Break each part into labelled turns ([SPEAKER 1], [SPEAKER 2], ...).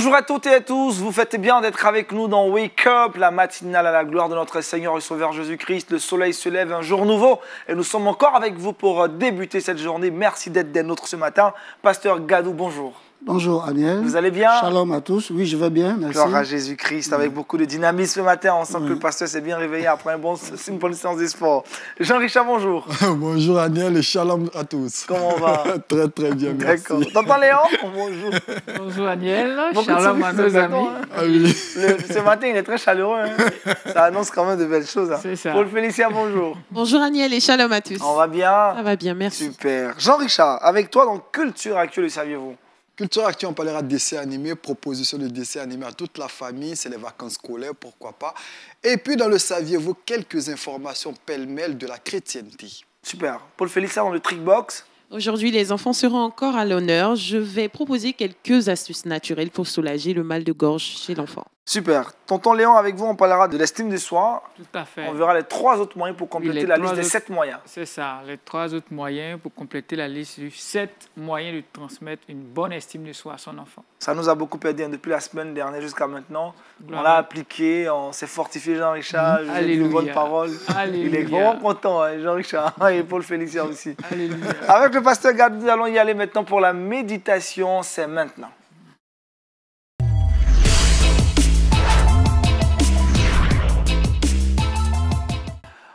[SPEAKER 1] Bonjour à toutes et à tous, vous faites bien d'être avec nous dans Wake Up, la matinale à la gloire de notre Seigneur et Sauveur Jésus-Christ. Le soleil se lève, un jour nouveau, et nous sommes encore avec vous pour débuter cette journée. Merci d'être des nôtres ce matin. Pasteur Gadou, bonjour.
[SPEAKER 2] Bonjour Aniel.
[SPEAKER 1] Vous allez bien?
[SPEAKER 2] Shalom à tous. Oui, je vais bien, merci.
[SPEAKER 1] Gloire à Jésus-Christ, avec beaucoup de dynamisme ce matin. On sent que le pasteur s'est bien réveillé après une bonne séance de sport. Jean-Richard, bonjour.
[SPEAKER 3] Bonjour Aniel et shalom à tous.
[SPEAKER 1] Comment on va?
[SPEAKER 3] Très très bien, merci.
[SPEAKER 1] D'accord. T'entends Léon? Bonjour.
[SPEAKER 4] Bonjour Aniel,
[SPEAKER 1] Beaucoup
[SPEAKER 4] shalom à nos amis.
[SPEAKER 3] Ah oui.
[SPEAKER 1] Ce matin, il est très chaleureux. Hein. Ça annonce quand même de belles choses. Hein.
[SPEAKER 4] C'est ça.
[SPEAKER 1] Paul Félicia, bonjour.
[SPEAKER 5] Bonjour Aniel et shalom à tous.
[SPEAKER 1] On va bien?
[SPEAKER 5] Ça va bien, merci.
[SPEAKER 1] Super. Jean-Richard, avec toi dans Culture Actuelle, le saviez-vous?
[SPEAKER 3] Culture Actuelle, on parlera de dessins animés, proposition de dessins animés à toute la famille, c'est les vacances scolaires, pourquoi pas. Et puis dans le saviez-vous, quelques informations pêle-mêle de la chrétienté.
[SPEAKER 1] Super. Paul Félicia dans le Trickbox.
[SPEAKER 5] Aujourd'hui, les enfants seront encore à l'honneur. Je vais proposer quelques astuces naturelles pour soulager le mal de gorge chez l'enfant.
[SPEAKER 1] Super. Tonton Léon, avec vous, on parlera de l'estime de soi.
[SPEAKER 4] Tout à fait.
[SPEAKER 1] On verra les 3 autres moyens pour compléter la liste des 7 moyens.
[SPEAKER 4] C'est ça, les 3 autres moyens pour compléter la liste des 7 moyens de transmettre une bonne estime de soi à son enfant.
[SPEAKER 1] Ça nous a beaucoup aidé hein, depuis la semaine dernière jusqu'à maintenant.
[SPEAKER 4] Gloire.
[SPEAKER 1] On l'a appliqué, on s'est fortifié Jean-Richard, j'ai dit de bonnes paroles.
[SPEAKER 4] Alléluia.
[SPEAKER 1] Il est vraiment content, hein, Jean-Richard, et Paul Félicia aussi.
[SPEAKER 4] Alléluia.
[SPEAKER 1] Avec le pasteur Gad, nous allons y aller maintenant pour la méditation, c'est maintenant.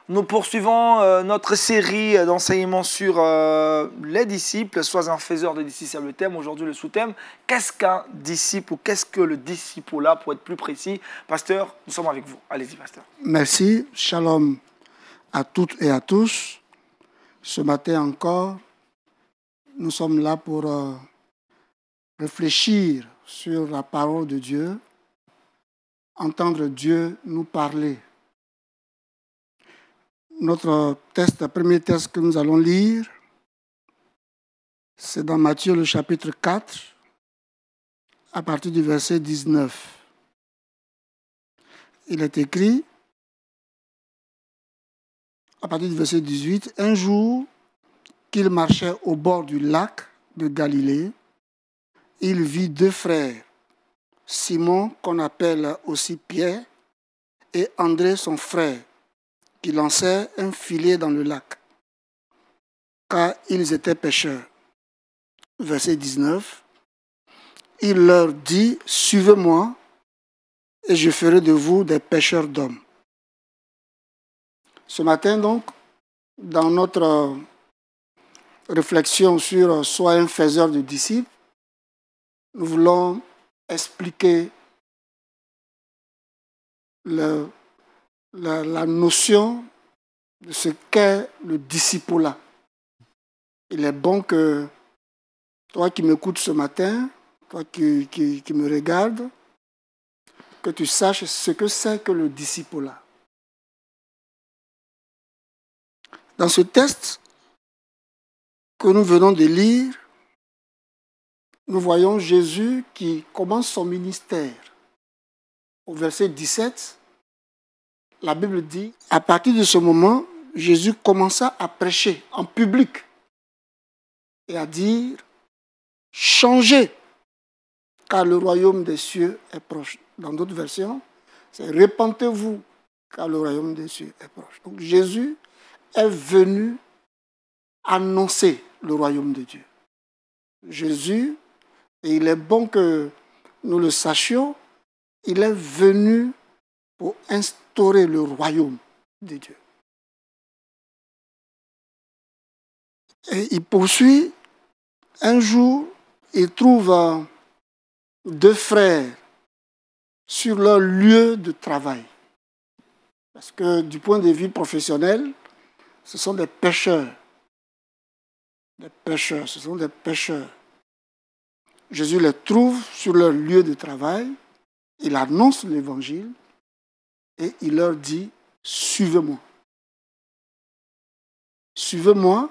[SPEAKER 1] Nous poursuivons notre série d'enseignements sur les disciples. Sois un faiseur de disciples, c'est le thème. Aujourd'hui, le sous-thème, qu'est-ce qu'un disciple ou qu'est-ce que le disciple-là, pour être plus précis? Pasteur, nous sommes avec vous. Allez-y, pasteur.
[SPEAKER 2] Merci. Shalom à toutes et à tous. Ce matin encore, nous sommes là pour réfléchir sur la parole de Dieu, entendre Dieu nous parler. Notre premier texte que nous allons lire, c'est dans Matthieu le chapitre 4, à partir du verset 19. Il est écrit, à partir du verset 18, « Un jour qu'il marchait au bord du lac de Galilée, il vit 2 frères, Simon, qu'on appelle aussi Pierre, et André, son frère, qui lançaient un filet dans le lac, car ils étaient pêcheurs. » Verset 19. Il leur dit, « Suivez-moi, et je ferai de vous des pêcheurs d'hommes. » Ce matin, donc, dans notre réflexion sur « Sois un faiseur de disciples », nous voulons expliquer la notion de ce qu'est le discipulat. Il est bon que toi qui m'écoutes ce matin, toi qui me regardes, que tu saches ce que c'est que le discipulat. Dans ce texte que nous venons de lire, nous voyons Jésus qui commence son ministère. Au verset 17, la Bible dit, à partir de ce moment, Jésus commença à prêcher en public et à dire, changez, car le royaume des cieux est proche. Dans d'autres versions, c'est répentez-vous, car le royaume des cieux est proche. Donc Jésus est venu annoncer le royaume de Dieu. Jésus, et il est bon que nous le sachions, il est venu pour instaurer le royaume de Dieu. Et il poursuit, un jour, il trouve 2 frères sur leur lieu de travail. Parce que du point de vue professionnel, ce sont des pêcheurs. Des pêcheurs, ce sont des pêcheurs. Jésus les trouve sur leur lieu de travail, il annonce l'évangile, et il leur dit, suivez-moi. Suivez-moi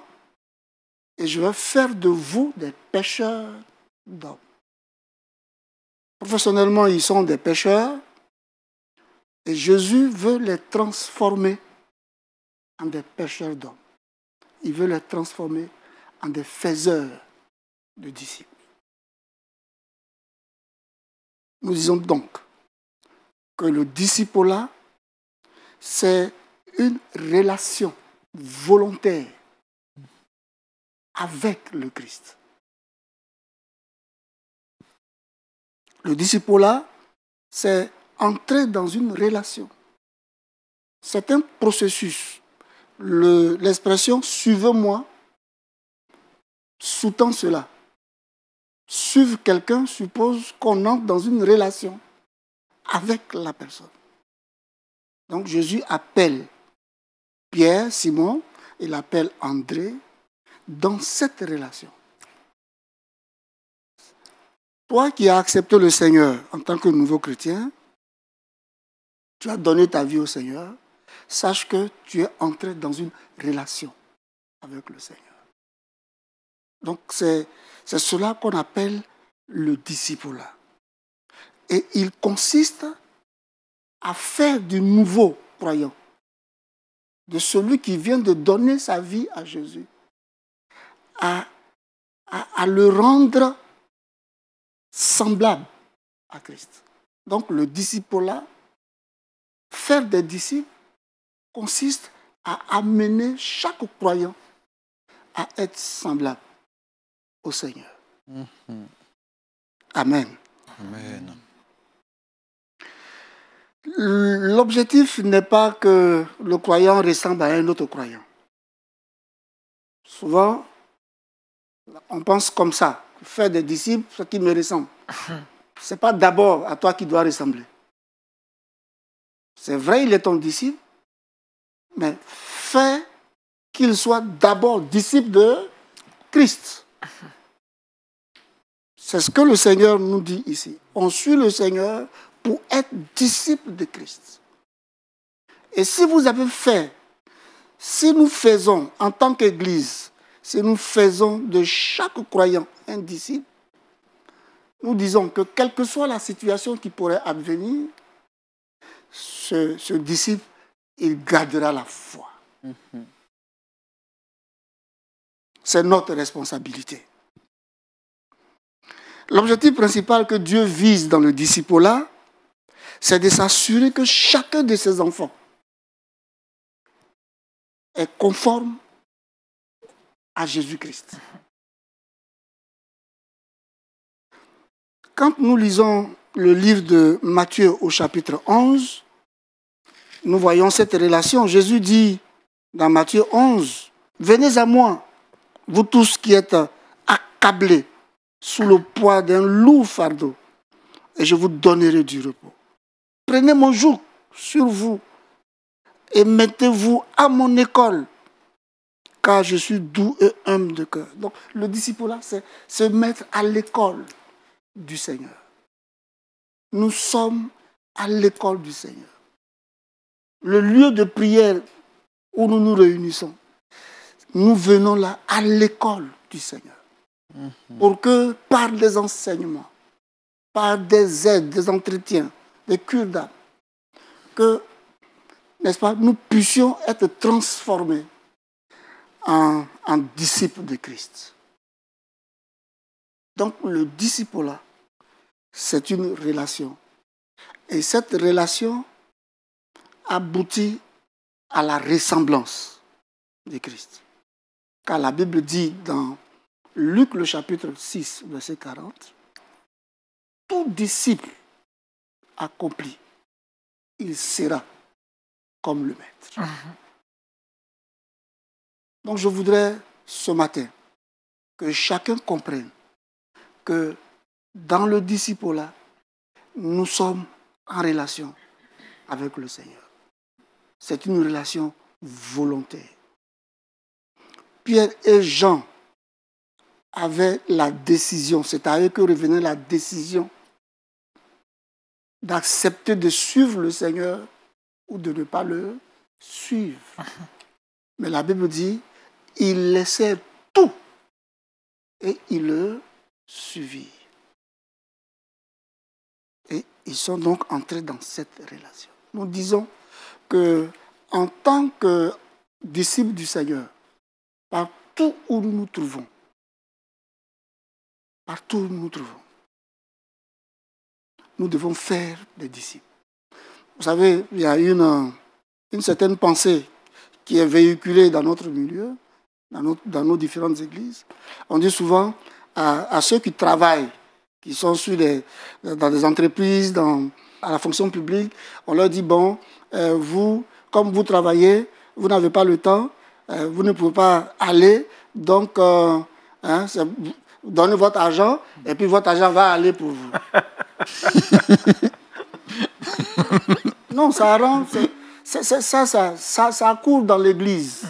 [SPEAKER 2] et je vais faire de vous des pêcheurs d'hommes. Professionnellement, ils sont des pêcheurs et Jésus veut les transformer en des pêcheurs d'hommes. Il veut les transformer en des faiseurs de disciples. Nous disons donc que le disciple-là, c'est une relation volontaire avec le Christ. Le disciple-là, c'est entrer dans une relation. C'est un processus. L'expression « suivez-moi » sous-tend cela. Suivre quelqu'un suppose qu'on entre dans une relation avec la personne. Donc Jésus appelle Pierre, Simon, il appelle André dans cette relation. Toi qui as accepté le Seigneur en tant que nouveau chrétien, tu as donné ta vie au Seigneur, sache que tu es entré dans une relation avec le Seigneur. Donc c'est cela qu'on appelle le discipulat. Et il consiste à faire du nouveau croyant, de celui qui vient de donner sa vie à Jésus, à le rendre semblable à Christ. Donc le discipulat, faire des disciples, consiste à amener chaque croyant à être semblable au Seigneur. Amen.
[SPEAKER 3] Amen.
[SPEAKER 2] L'objectif n'est pas que le croyant ressemble à un autre croyant. Souvent, on pense comme ça. Faire des disciples, ce qui me ressemble. Ce n'est pas d'abord à toi qui doit ressembler. C'est vrai, il est ton disciple, mais fais qu'il soit d'abord disciple de Christ. C'est ce que le Seigneur nous dit ici. On suit le Seigneur pour être disciple de Christ. Et si vous avez fait, si nous faisons en tant qu'Église, si nous faisons de chaque croyant un disciple, nous disons que quelle que soit la situation qui pourrait advenir, ce disciple, il gardera la foi. C'est notre responsabilité. L'objectif principal que Dieu vise dans le discipulat, c'est de s'assurer que chacun de ses enfants est conforme à Jésus-Christ. Quand nous lisons le livre de Matthieu au chapitre 11, nous voyons cette relation. Jésus dit dans Matthieu 11, « Venez à moi, vous tous qui êtes accablés sous le poids d'un lourd fardeau, et je vous donnerai du repos. Prenez mon joug sur vous et mettez-vous à mon école, car je suis doux et humble de cœur. » Donc le discipulat, c'est se mettre à l'école du Seigneur. Nous sommes à l'école du Seigneur. Le lieu de prière où nous nous réunissons, nous venons là à l'école du Seigneur. Pour que par des enseignements, par des aides, des entretiens, des cures d'âme, que, n'est-ce pas, nous puissions être transformés en disciples de Christ. Donc le discipulat, c'est une relation. Et cette relation aboutit à la ressemblance de Christ. Car la Bible dit dans Luc le chapitre 6, verset 40, « Tout disciple accompli, il sera comme le Maître. » Donc je voudrais ce matin que chacun comprenne que dans le discipulat, nous sommes en relation avec le Seigneur. C'est une relation volontaire. Pierre et Jean avaient la décision, c'est à eux que revenait la décision d'accepter de suivre le Seigneur ou de ne pas le suivre. Mais la Bible dit, ils laissèrent tout et ils le suivirent. Et ils sont donc entrés dans cette relation. Nous disons que en tant que disciples du Seigneur, partout où nous nous trouvons, nous devons faire des disciples. Vous savez, il y a une certaine pensée qui est véhiculée dans notre milieu, dans nos différentes églises. On dit souvent à ceux qui travaillent, qui sont dans des entreprises, à la fonction publique, on leur dit, bon, vous, comme vous travaillez, vous n'avez pas le temps, vous ne pouvez pas aller, donc donnez votre argent, et puis votre argent va aller pour vous. Non, ça rend... Ça court dans l'église.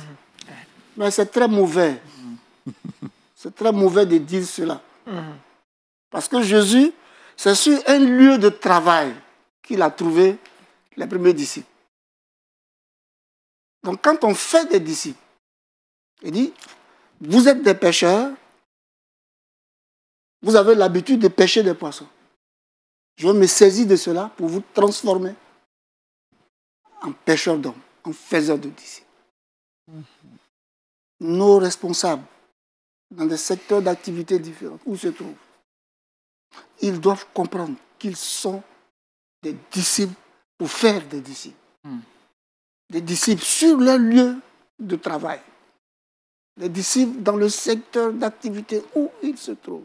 [SPEAKER 2] Mais c'est très mauvais. C'est très mauvais de dire cela. Parce que Jésus, c'est sur un lieu de travail qu'il a trouvé les premiers disciples. Donc quand on fait des disciples, il dit, vous êtes des pêcheurs, vous avez l'habitude de pêcher des poissons. Je vais me saisir de cela pour vous transformer en pêcheurs d'hommes, en faiseurs de disciples. Nos responsables, dans des secteurs d'activité différents, où se trouvent, ils doivent comprendre qu'ils sont des disciples pour faire des disciples. Des disciples sur leur lieu de travail. Des disciples dans le secteur d'activité où ils se trouvent.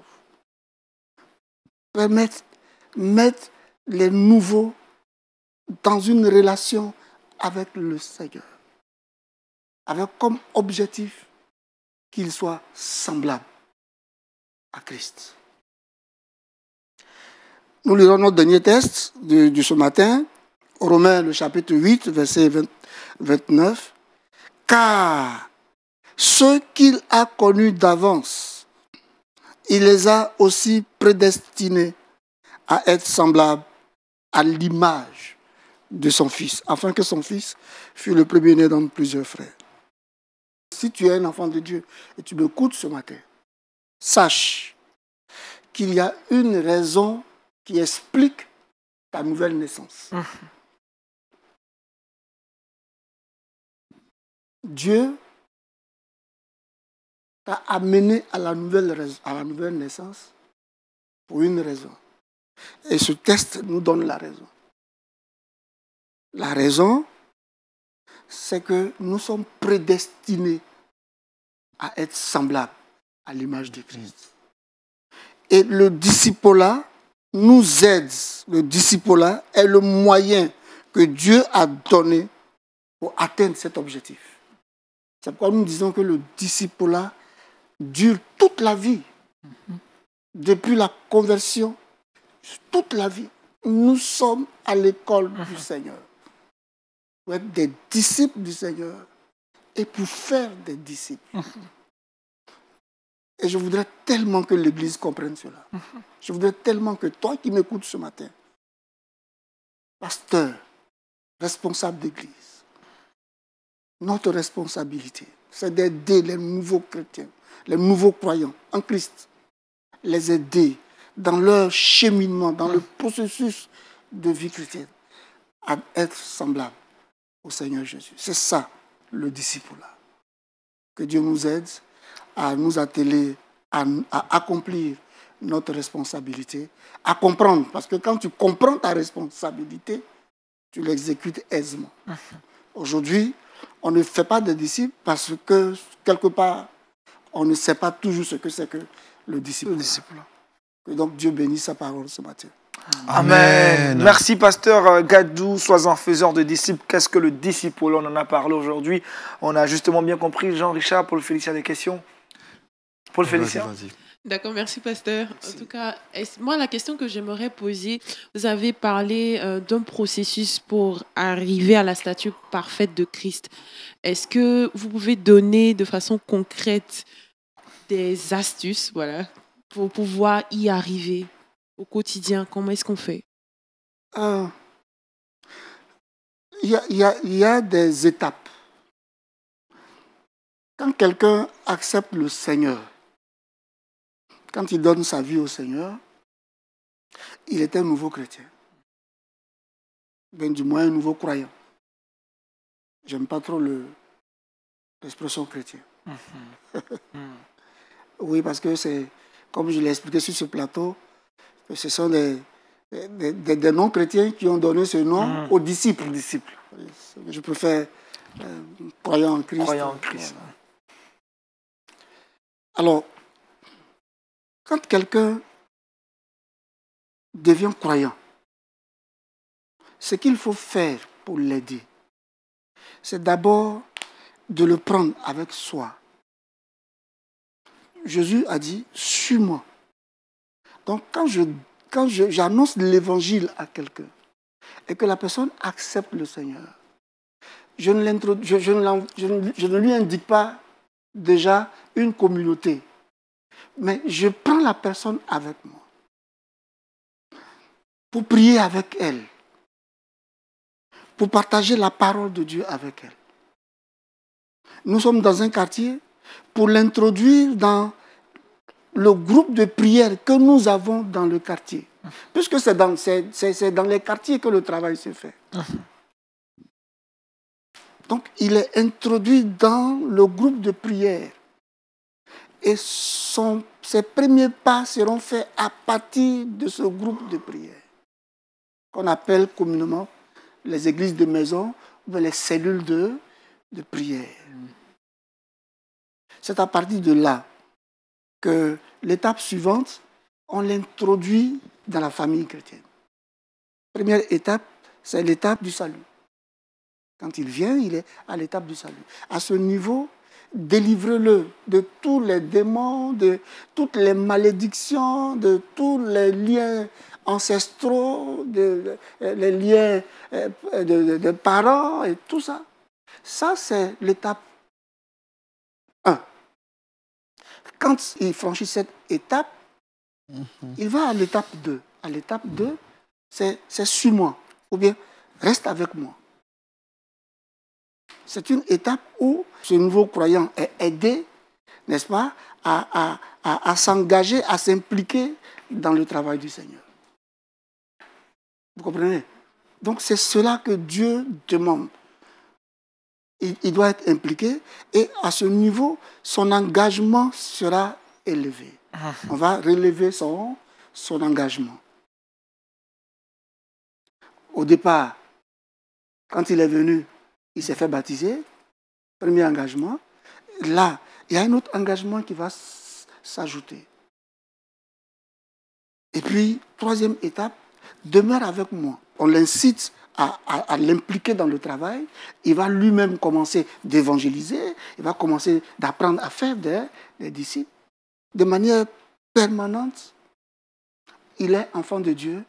[SPEAKER 2] Mettre les nouveaux dans une relation avec le Seigneur. Avec comme objectif qu'ils soient semblables à Christ. Nous lisons notre dernier texte de ce matin, Romains le chapitre 8, verset 29. Car ceux qu'il a connus d'avance, il les a aussi prédestinés à être semblables à l'image de son Fils, afin que son Fils fût le premier-né dans plusieurs frères. Si tu es un enfant de Dieu et tu m'écoutes ce matin, sache qu'il y a une raison qui explique ta nouvelle naissance. Dieu t'a amené à la nouvelle naissance pour une raison. Et ce texte nous donne la raison. La raison, c'est que nous sommes prédestinés à être semblables à l'image de Christ. Et le discipulat nous aide. Le discipulat est le moyen que Dieu a donné pour atteindre cet objectif. C'est pourquoi nous disons que le discipulat dure toute la vie. Depuis la conversion, toute la vie. Nous sommes à l'école du Seigneur. Pour être des disciples du Seigneur et pour faire des disciples. Et je voudrais tellement que l'Église comprenne cela. Je voudrais tellement que toi qui m'écoutes ce matin, pasteur, responsable d'Église, notre responsabilité, c'est d'aider les nouveaux chrétiens, les nouveaux croyants en Christ, les aider dans leur cheminement, dans le processus de vie chrétienne, à être semblables au Seigneur Jésus. C'est ça, le discipulat. Que Dieu nous aide à nous atteler, à accomplir notre responsabilité, à comprendre. Parce que quand tu comprends ta responsabilité, tu l'exécutes aisément. Aujourd'hui, on ne fait pas de disciples parce que, quelque part, on ne sait pas toujours ce que c'est que le disciple. Que donc Dieu bénisse sa parole ce matin.
[SPEAKER 1] Amen. Merci, pasteur Gadou. Sois un faiseur de disciples. Qu'est-ce que le disciple? On en a parlé aujourd'hui. On a justement bien compris. Jean-Richard, Paul Félicien, des questions? Paul Félicien?
[SPEAKER 3] Vas-y.
[SPEAKER 5] D'accord, merci pasteur. En tout cas, moi la question que j'aimerais poser, vous avez parlé d'un processus pour arriver à la stature parfaite de Christ. Est-ce que vous pouvez donner de façon concrète des astuces, voilà, pour pouvoir y arriver au quotidien? Comment est-ce qu'on fait?
[SPEAKER 2] Il y a des étapes. Quand quelqu'un accepte le Seigneur, quand il donne sa vie au Seigneur, il est un nouveau chrétien. Ben, du moins un nouveau croyant. J'aime pas trop l'expression chrétien. Oui, parce que c'est, comme je l'ai expliqué sur ce plateau, ce sont des des non-chrétiens qui ont donné ce nom aux disciples. Je préfère croyant en Christ.
[SPEAKER 1] Croyant en Christ.
[SPEAKER 2] Voilà. Alors, quand quelqu'un devient croyant, ce qu'il faut faire pour l'aider, c'est d'abord de le prendre avec soi. Jésus a dit, suis-moi. Donc, quand j'annonce l'évangile à quelqu'un et que la personne accepte le Seigneur, je ne lui indique pas déjà une communauté, mais je prends la personne avec moi pour prier avec elle, pour partager la parole de Dieu avec elle. Nous sommes dans un quartier pour l'introduire dans le groupe de prière que nous avons dans le quartier. Puisque c'est dans les quartiers que le travail se fait. Donc, il est introduit dans le groupe de prière. Et ses premiers pas seront faits à partir de ce groupe de prière, qu'on appelle communément les églises de maison ou les cellules de prière. C'est à partir de là que l'étape suivante, on l'introduit dans la famille chrétienne. Première étape, c'est l'étape du salut. Quand il vient, il est à l'étape du salut. À ce niveau, délivrez-le de tous les démons, de toutes les malédictions, de tous les liens ancestraux, les liens de parents et tout ça. Ça, c'est l'étape 1. Quand il franchit cette étape, il va à l'étape 2. À l'étape 2, c'est suis-moi, ou bien reste avec moi. C'est une étape où ce nouveau croyant est aidé, n'est-ce pas, à s'engager, à s'impliquer dans le travail du Seigneur. Vous comprenez? Donc c'est cela que Dieu demande. Il doit être impliqué et à ce niveau, son engagement sera élevé. On va relever son engagement. Au départ, quand il est venu, il s'est fait baptiser, premier engagement. Là, il y a un autre engagement qui va s'ajouter. Et puis, troisième étape, demeure avec moi. On l'incite à l'impliquer dans le travail. Il va lui-même commencer d'évangéliser, il va commencer d'apprendre à faire des disciples. De manière permanente, il est enfant de Dieu,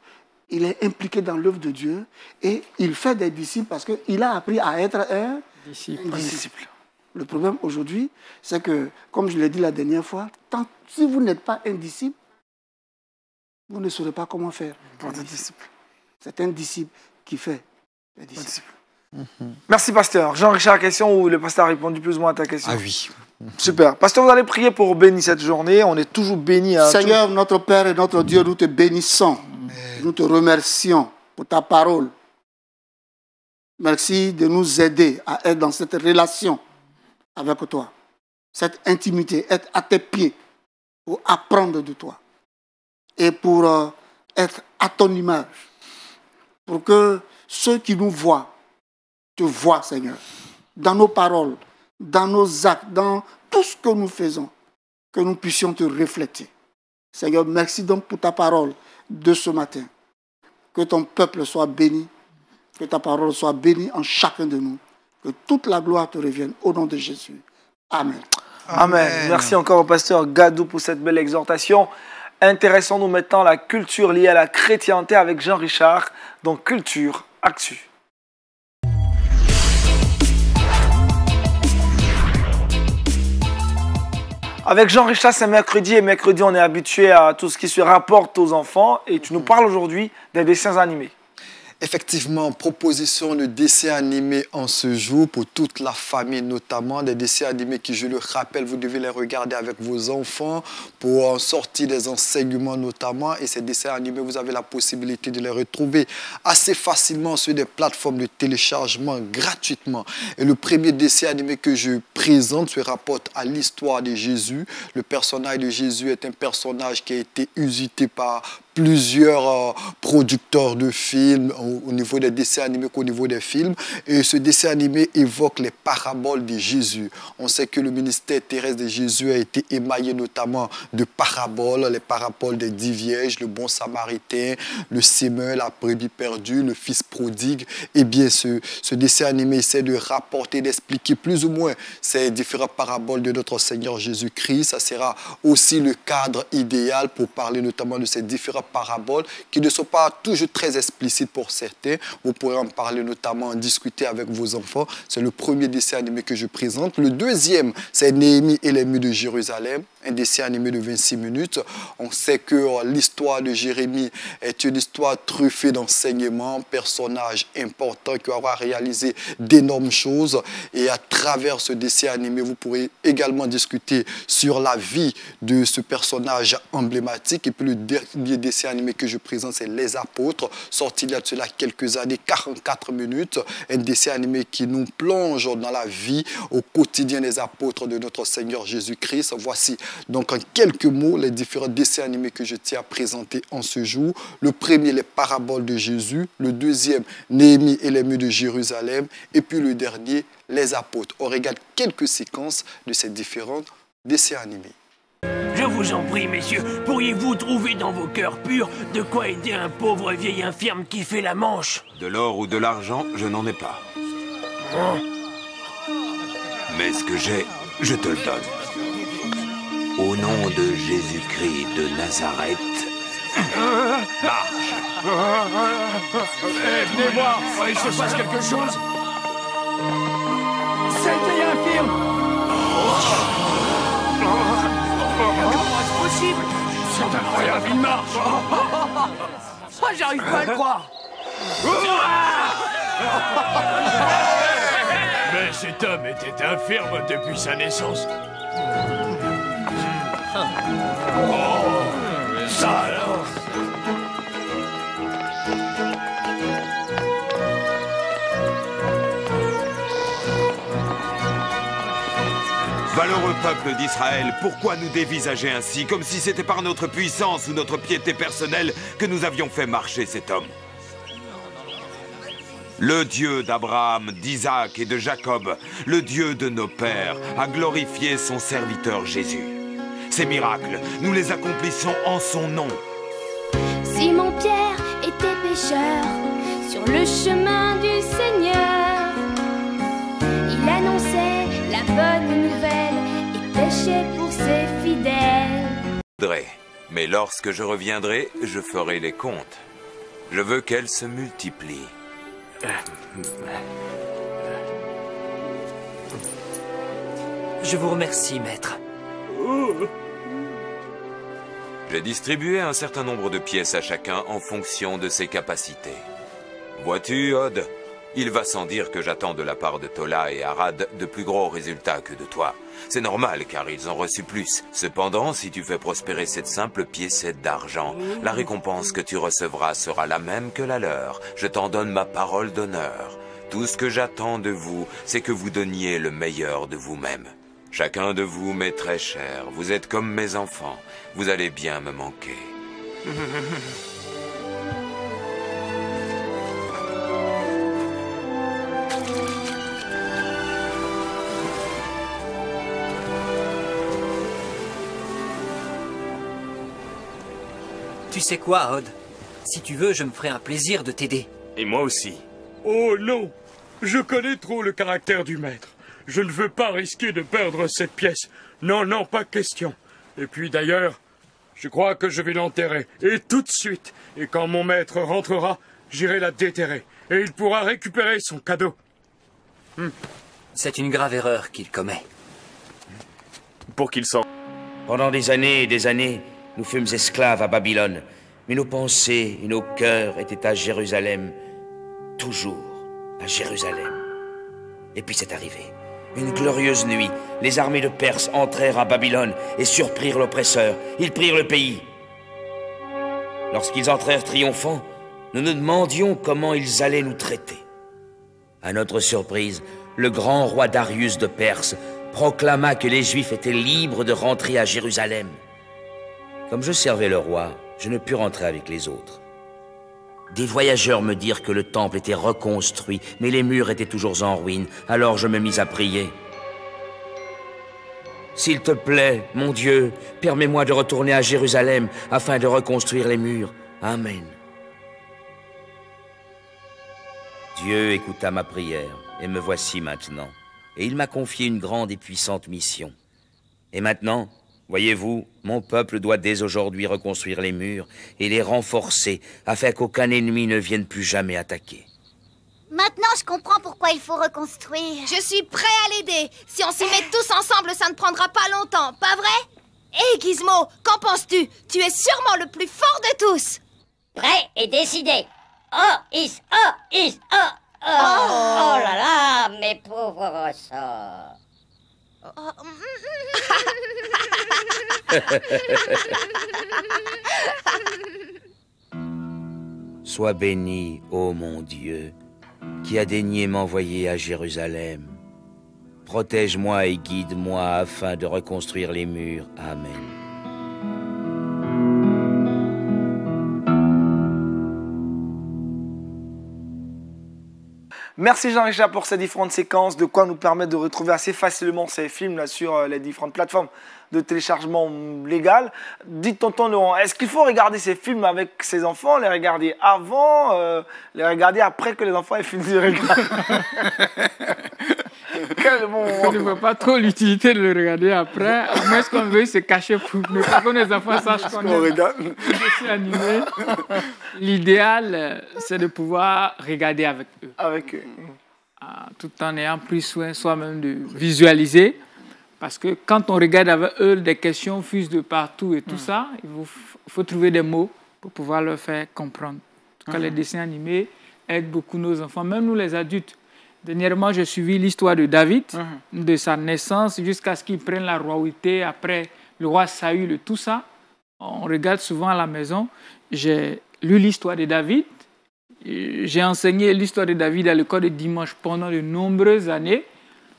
[SPEAKER 2] il est impliqué dans l'œuvre de Dieu et il fait des disciples parce qu'il a appris à être un disciple. Le problème aujourd'hui, c'est que, comme je l'ai dit la dernière fois, si vous n'êtes pas un disciple, vous ne saurez pas comment faire. C'est un disciple qui fait des disciples.
[SPEAKER 1] Merci, pasteur. Jean-Richard, question où le pasteur a répondu plus ou moins à ta question.
[SPEAKER 3] Ah oui.
[SPEAKER 1] Super. Pasteur, vous allez prier pour bénir cette journée. On est toujours bénis.
[SPEAKER 2] Seigneur, notre Père et notre Dieu, nous te bénissons. Nous te remercions pour ta parole. Merci de nous aider à être dans cette relation avec toi. Cette intimité, être à tes pieds pour apprendre de toi. Et pour être à ton image. Pour que ceux qui nous voient te voient, Seigneur. Dans nos paroles, dans nos actes, dans tout ce que nous faisons. Que nous puissions te refléter. Seigneur, merci donc pour ta parole de ce matin. Que ton peuple soit béni. Que ta parole soit bénie en chacun de nous. Que toute la gloire te revienne au nom de Jésus. Amen.
[SPEAKER 1] Amen. Merci encore au pasteur Gadou pour cette belle exhortation. Intéressons-nous maintenant à la culture liée à la chrétienté avec Jean-Richard. Donc, Culture Actu. Avec Jean-Richard, c'est mercredi et mercredi, on est habitué à tout ce qui se rapporte aux enfants. Et tu nous parles aujourd'hui des dessins animés.
[SPEAKER 3] Effectivement, proposition de dessins animés en ce jour pour toute la famille, notamment des dessins animés qui, je le rappelle, vous devez les regarder avec vos enfants pour en sortir des enseignements notamment. Et ces dessins animés, vous avez la possibilité de les retrouver assez facilement sur des plateformes de téléchargement gratuitement. Et le premier dessin animé que je présente se rapporte à l'histoire de Jésus. Le personnage de Jésus est un personnage qui a été usité par plusieurs producteurs de films au niveau des dessins animés qu'au niveau des films. Et ce dessin animé évoque les paraboles de Jésus. On sait que le ministère terrestre de Jésus a été émaillé notamment de paraboles, les paraboles des 10 vierges, le bon samaritain, le sémeur, la brebis perdue, le fils prodigue. Eh bien, ce dessin animé essaie de rapporter, d'expliquer plus ou moins ces différentes paraboles de notre Seigneur Jésus-Christ. Ça sera aussi le cadre idéal pour parler notamment de ces différentes paraboles qui ne sont pas toujours très explicites pour certains. Vous pourrez en parler notamment, en discuter avec vos enfants. C'est le premier dessin animé que je présente. Le deuxième, c'est Néhémie et les murs de Jérusalem, un dessin animé de 26 minutes. On sait que l'histoire de Jérémie est une histoire truffée d'enseignements, personnage important qui aura réalisé d'énormes choses. Et à travers ce dessin animé, vous pourrez également discuter sur la vie de ce personnage emblématique. Et puis le dernier dessin animé que je présente, c'est Les Apôtres, sorti il y a de cela quelques années, 44 minutes. Un dessin animé qui nous plonge dans la vie au quotidien des apôtres de notre Seigneur Jésus-Christ. Voici donc en quelques mots les différents dessins animés que je tiens à présenter en ce jour. Le premier, les paraboles de Jésus. Le deuxième, Néhémie et les murs de Jérusalem. Et puis le dernier, Les Apôtres. On regarde quelques séquences de ces différents dessins animés.
[SPEAKER 6] Je vous en prie, messieurs, pourriez-vous trouver dans vos cœurs purs de quoi aider un pauvre vieil infirme qui fait la manche?
[SPEAKER 7] De l'or ou de l'argent, je n'en ai pas. Mais ce que j'ai, je te le donne. Au nom de Jésus-Christ de Nazareth, marche.
[SPEAKER 6] Venez voir, il se passe quelque chose. Cet vieil infirme. Comment est-ce possible? C'est incroyable, il marche. J'arrive pas à le croire. Mais cet homme était infirme depuis sa naissance. Ça alors.
[SPEAKER 7] Valeureux peuple d'Israël, pourquoi nous dévisager ainsi, comme si c'était par notre puissance ou notre piété personnelle que nous avions fait marcher cet homme? Le Dieu d'Abraham, d'Isaac et de Jacob, le Dieu de nos pères, a glorifié son serviteur Jésus. Ces miracles, nous les accomplissons en son nom.
[SPEAKER 8] Simon-Pierre était pécheur sur le chemin du Seigneur. Il annonçait la bonne nouvelle et prêchait pour ses fidèles.
[SPEAKER 7] Mais lorsque je reviendrai, je ferai les comptes. Je veux qu'elles se multiplient.
[SPEAKER 6] Je vous remercie, maître.
[SPEAKER 7] J'ai distribué un certain nombre de pièces à chacun en fonction de ses capacités. Vois-tu, Hod, il va sans dire que j'attends de la part de Tola et Arad de plus gros résultats que de toi. C'est normal car ils ont reçu plus. Cependant, si tu fais prospérer cette simple piécette d'argent, la récompense que tu recevras sera la même que la leur. Je t'en donne ma parole d'honneur. Tout ce que j'attends de vous, c'est que vous donniez le meilleur de vous-même. Chacun de vous m'est très cher. Vous êtes comme mes enfants. Vous allez bien me manquer.
[SPEAKER 6] Tu sais quoi, Hod? Si tu veux, je me ferai un plaisir de t'aider.
[SPEAKER 7] Et moi aussi.
[SPEAKER 9] Oh non! Je connais trop le caractère du maître. Je ne veux pas risquer de perdre cette pièce. Non, non, pas question. Et puis d'ailleurs, je crois que je vais l'enterrer. Et tout de suite. Et quand mon maître rentrera, j'irai la déterrer. Et il pourra récupérer son cadeau.
[SPEAKER 6] C'est une grave erreur qu'il commet.
[SPEAKER 9] Pour qu'il s'en...
[SPEAKER 10] Pendant des années et des années, nous fûmes esclaves à Babylone. Mais nos pensées et nos cœurs étaient à Jérusalem. Toujours à Jérusalem. Et puis c'est arrivé. Une glorieuse nuit, les armées de Perse entrèrent à Babylone et surprirent l'oppresseur. Ils prirent le pays. Lorsqu'ils entrèrent triomphants, nous nous demandions comment ils allaient nous traiter. À notre surprise, le grand roi Darius de Perse proclama que les Juifs étaient libres de rentrer à Jérusalem. Comme je servais le roi, je ne pus rentrer avec les autres. Des voyageurs me dirent que le temple était reconstruit, mais les murs étaient toujours en ruine. Alors je me mis à prier. S'il te plaît, mon Dieu, permets-moi de retourner à Jérusalem afin de reconstruire les murs. Amen. Dieu écouta ma prière, et me voici maintenant. Et il m'a confié une grande et puissante mission. Et maintenant, voyez-vous, mon peuple doit dès aujourd'hui reconstruire les murs et les renforcer afin qu'aucun ennemi ne vienne plus jamais attaquer.
[SPEAKER 11] Maintenant, je comprends pourquoi il faut reconstruire.
[SPEAKER 8] Je suis prêt à l'aider. Si on s'y met tous ensemble, ça ne prendra pas longtemps, pas vrai? Hé, Gizmo, qu'en penses-tu? Tu es sûrement le plus fort de tous.
[SPEAKER 11] Prêt et décidé. Oh là là, mes pauvres ressorts.
[SPEAKER 10] Sois béni, ô mon Dieu, qui a daigné m'envoyer à Jérusalem. Protège-moi et guide-moi afin de reconstruire les murs. Amen.
[SPEAKER 1] Merci Jean-Richard pour ces différentes séquences, de quoi nous permettre de retrouver assez facilement ces films là, sur les différentes plateformes de téléchargement légal. Dites tonton Laurent, est-ce qu'il faut regarder ces films avec ses enfants, les regarder avant, les regarder après que les enfants aient fini de regarder? Quel bon moment.
[SPEAKER 4] Je ne vois pas trop l'utilité de le regarder après. À moins qu'on veuille se cacher pour ne pas que les enfants sachent qu'on regarde le dessin animé. L'idéal, c'est de pouvoir regarder avec eux.
[SPEAKER 1] Avec eux.
[SPEAKER 4] Tout en ayant pris soin soi-même de visualiser. Parce que quand on regarde avec eux, des questions fusent de partout et tout ça, il faut trouver des mots pour pouvoir leur faire comprendre. En tout cas, les dessins animés aident beaucoup nos enfants, même nous les adultes. Dernièrement, j'ai suivi l'histoire de David, de sa naissance jusqu'à ce qu'il prenne la royauté après le roi Saül et tout ça. On regarde souvent à la maison. J'ai lu l'histoire de David. J'ai enseigné l'histoire de David à l'école de dimanche pendant de nombreuses années.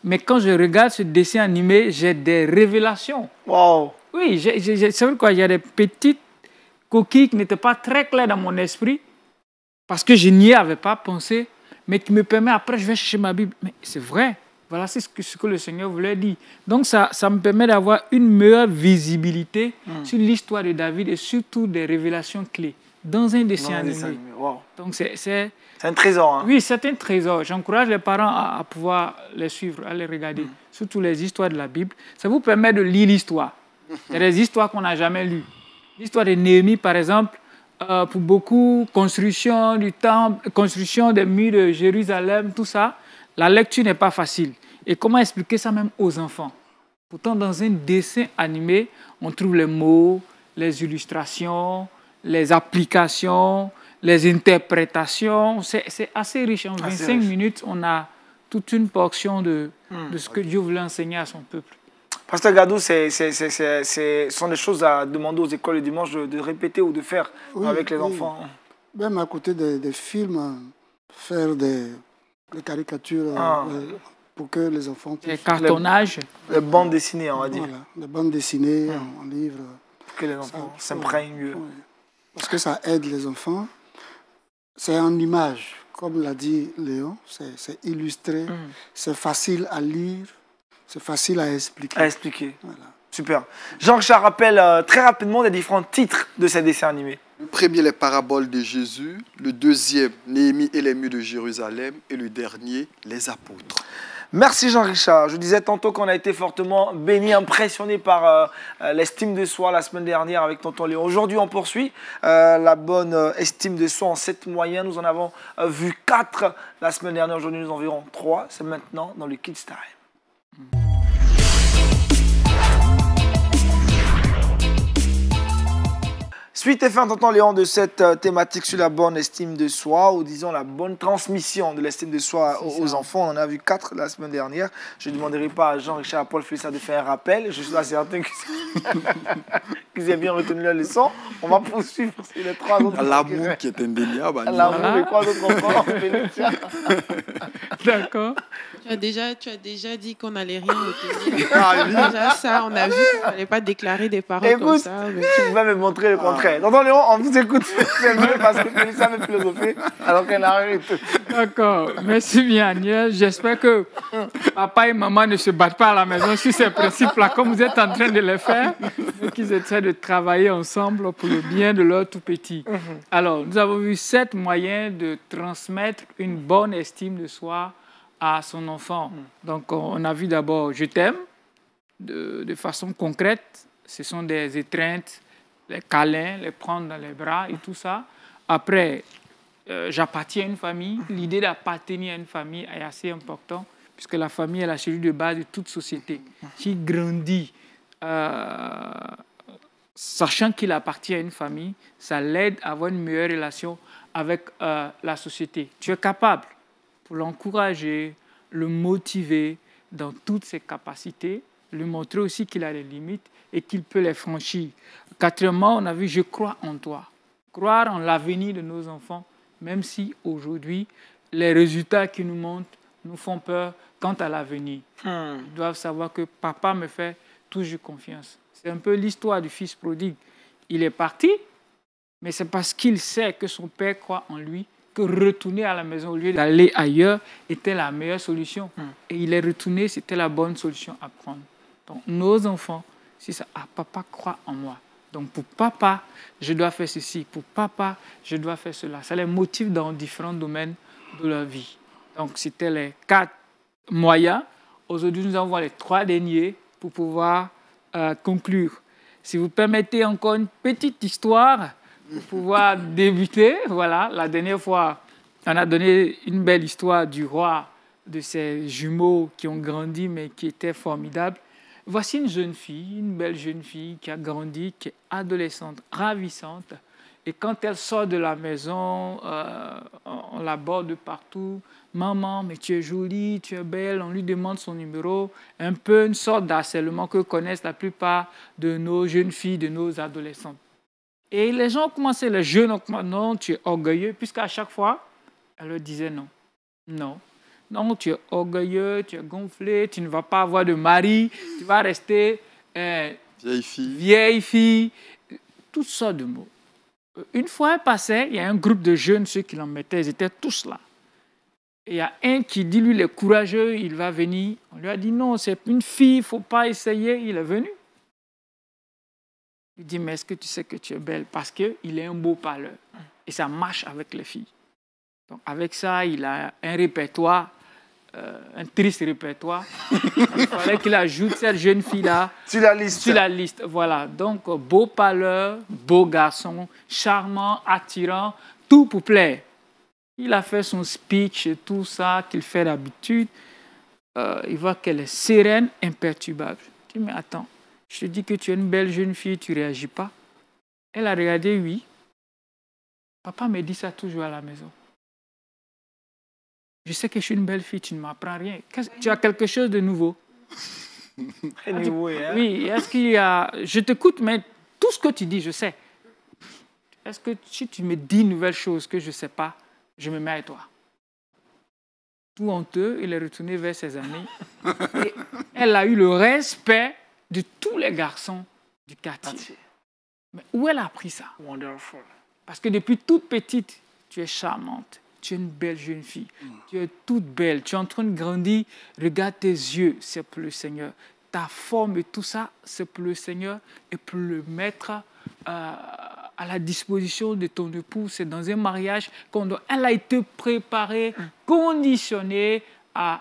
[SPEAKER 4] Mais quand je regarde ce dessin animé, j'ai des révélations.
[SPEAKER 1] Wow.
[SPEAKER 4] Oui, c'est vrai quoi, il y a des petites coquilles qui n'étaient pas très claires dans mon esprit parce que je n'y avais pas pensé, mais qui me permet, après, je vais chercher ma Bible. Mais c'est vrai, voilà ce que le Seigneur voulait dire. Donc, ça me permet d'avoir une meilleure visibilité sur l'histoire de David et surtout des révélations clés dans un dessin animé.
[SPEAKER 1] Wow.
[SPEAKER 4] Donc, c'est
[SPEAKER 1] un trésor. Hein?
[SPEAKER 4] Oui, c'est un trésor. J'encourage les parents à pouvoir les suivre, à les regarder. Surtout les histoires de la Bible. Ça vous permet de lire l'histoire. Il y a des histoires qu'on n'a jamais lues. L'histoire de Néhémie, par exemple, pour beaucoup, construction du temple, construction des murs de Jérusalem, tout ça, la lecture n'est pas facile. Et comment expliquer ça même aux enfants? Pourtant, dans un dessin animé, on trouve les mots, les illustrations, les applications, les interprétations. C'est assez riche. En 25 minutes, on a toute une portion de ce que Dieu voulait enseigner à son peuple.
[SPEAKER 1] Pasteur Gadou, ce sont des choses à demander aux écoles le dimanche de répéter ou de faire avec les enfants.
[SPEAKER 2] Même à côté des films, faire des caricatures pour que les enfants puissent...
[SPEAKER 4] Les cartonnages.
[SPEAKER 1] Les bandes dessinées, on va dire.
[SPEAKER 2] Voilà, les bandes dessinées en livre.
[SPEAKER 1] Pour que les enfants s'imprègnent mieux.
[SPEAKER 2] Parce que ça aide les enfants. C'est en image, comme l'a dit Léon, c'est illustré, c'est facile à lire, c'est facile à expliquer.
[SPEAKER 1] À expliquer. Voilà. Super. Jean-Richard rappelle très rapidement les différents titres de ces dessins animés.
[SPEAKER 3] Le premier, les paraboles de Jésus. Le deuxième, Néhémie et les murs de Jérusalem. Et le dernier, les apôtres.
[SPEAKER 1] Merci Jean-Richard. Je disais tantôt qu'on a été fortement béni, impressionné par l'estime de soi la semaine dernière avec tonton Léon. Aujourd'hui, on poursuit la bonne estime de soi en 7 moyens. Nous en avons vu 4 la semaine dernière. Aujourd'hui, nous en verrons 3. C'est maintenant dans le Kids Time. Suite et fin, tonton Léon, de cette thématique sur la bonne estime de soi, ou disons la bonne transmission de l'estime de soi aux enfants. On en a vu 4 la semaine dernière. Je ne demanderai pas à Jean-Richard et à Paul Félissa de faire un rappel. Je suis certain qu'ils aient bien retenu la leçon. On va poursuivre sur les 3 autres.
[SPEAKER 3] L'amour qui est indéniable.
[SPEAKER 1] L'amour des 3 autres enfants.
[SPEAKER 4] D'accord.
[SPEAKER 5] Tu as déjà dit qu'on n'allait rien retenir. Déjà ça, on a vu qu'on n'allait pas déclarer des paroles comme ça.
[SPEAKER 1] Mais... tu vas me montrer le contraire. parfait. Tonton Léon, on vous écoute. C'est mieux parce que Mélissa veut philosopher alors qu'elle arrête.
[SPEAKER 4] D'accord. Merci bien, Agnès. J'espère que papa et maman ne se battent pas à la maison sur ces principes-là, comme vous êtes en train de les faire, mais qu'ils essaient de travailler ensemble pour le bien de leur tout petit. Alors, nous avons vu 7 moyens de transmettre une bonne estime de soi à son enfant. Donc, on a vu d'abord « je t'aime » de façon concrète. Ce sont des étreintes, les câlins, les prendre dans les bras et tout ça. Après, j'appartiens à une famille. L'idée d'appartenir à une famille est assez importante puisque la famille est la cellule de base de toute société. Qui grandit sachant qu'il appartient à une famille, ça l'aide à avoir une meilleure relation avec la société. Tu es capable pour l'encourager, le motiver dans toutes ses capacités, lui montrer aussi qu'il a des limites et qu'il peut les franchir. Quatrièmement, on a vu « je crois en toi ». Croire en l'avenir de nos enfants, même si aujourd'hui, les résultats qui nous montrent nous font peur quant à l'avenir. Ils doivent savoir que papa me fait toujours confiance. C'est un peu l'histoire du fils prodigue. Il est parti, mais c'est parce qu'il sait que son père croit en lui que retourner à la maison au lieu d'aller ailleurs était la meilleure solution. Et il est retourné, c'était la bonne solution à prendre. Donc nos enfants, c'est ça, ah, papa croit en moi. Donc pour papa, je dois faire ceci. Pour papa, je dois faire cela. Ça les motive dans différents domaines de leur vie. Donc c'était les 4 moyens. Aujourd'hui, nous allons voir les 3 derniers pour pouvoir conclure. Si vous permettez encore une petite histoire pour pouvoir débuter. Voilà, la dernière fois, on a donné une belle histoire du roi, de ses jumeaux qui ont grandi mais qui étaient formidables. Voici une jeune fille, une belle jeune fille qui a grandi, qui est adolescente, ravissante. Et quand elle sort de la maison, on l'aborde partout. « Maman, mais tu es jolie, tu es belle », on lui demande son numéro. Un peu une sorte d'harcèlement que connaissent la plupart de nos jeunes filles, de nos adolescentes. Et les gens ont commencé, les jeunes ont commencé, « Non, tu es orgueilleux », puisqu'à chaque fois, elle leur disait non. Non. Non, tu es orgueilleux, tu es gonflé, tu ne vas pas avoir de mari, tu vas rester vieille fille, toutes sortes de mots. Une fois elle passait, il y a un groupe de jeunes, ceux qui l'en mettaient, ils étaient tous là. Et il y a un qui dit, lui, il est courageux, il va venir. On lui a dit, non, c'est une fille, il ne faut pas essayer. Il est venu. Il dit, mais est-ce que tu sais que tu es belle? Parce qu'il est un beau parleur. Et ça marche avec les filles. Donc, avec ça, il a un répertoire, un triste répertoire. Il fallait qu'il ajoute cette jeune fille-là
[SPEAKER 1] sur la liste.
[SPEAKER 4] Sur la liste, voilà. Donc, beau parleur, beau garçon, charmant, attirant, tout pour plaire. Il a fait son speech et tout ça qu'il fait d'habitude. Il voit qu'elle est sereine, imperturbable. Je dis, mais attends, je te dis que tu es une belle jeune fille, tu ne réagis pas. Elle a regardé, oui. Papa me dit ça toujours à la maison. Je sais que je suis une belle fille, tu ne m'apprends rien. Tu as quelque chose de nouveau.
[SPEAKER 1] Anyway, hein?
[SPEAKER 4] Oui, est-ce qu'il y a... Je t'écoute, mais tout ce que tu dis, je sais. Est-ce que si tu me dis une nouvelle chose que je ne sais pas, je me mets à toi. Tout honteux, il est retourné vers ses amis. Et elle a eu le respect de tous les garçons du quartier. Mais où elle a appris ça?
[SPEAKER 1] Wonderful.
[SPEAKER 4] Parce que depuis toute petite, tu es charmante. Tu es une belle jeune fille. Tu es toute belle. Tu es en train de grandir. Regarde tes yeux, c'est pour le Seigneur. Ta forme et tout ça, c'est pour le Seigneur et pour le mettre à la disposition de ton époux. C'est dans un mariage elle a été préparée, conditionnée à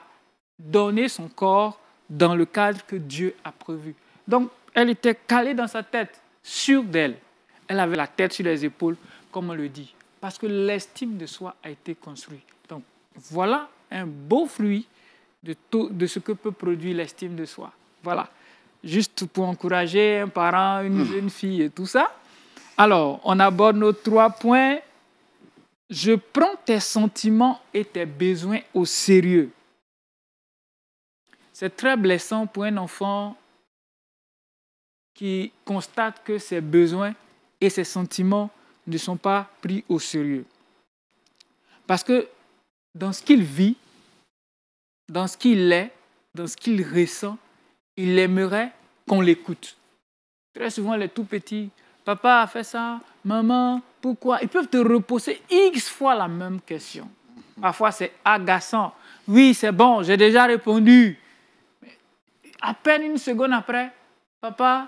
[SPEAKER 4] donner son corps dans le cadre que Dieu a prévu. Donc, elle était calée dans sa tête, sûre d'elle. Elle avait la tête sur les épaules, comme on le dit. Parce que l'estime de soi a été construite. Donc, voilà un beau fruit de ce que peut produire l'estime de soi. Voilà. Juste pour encourager un parent, une jeune fille et tout ça. Alors, on aborde nos 3 points. Je prends tes sentiments et tes besoins au sérieux. C'est très blessant pour un enfant qui constate que ses besoins et ses sentiments ne sont pas pris au sérieux. Parce que dans ce qu'il vit, dans ce qu'il est, dans ce qu'il ressent, il aimerait qu'on l'écoute. Très souvent, les tout petits Papa a fait ça, maman, pourquoi? Ils peuvent te reposer X fois la même question. Parfois, c'est agaçant. Oui, c'est bon, j'ai déjà répondu. Mais à peine une seconde après, papa,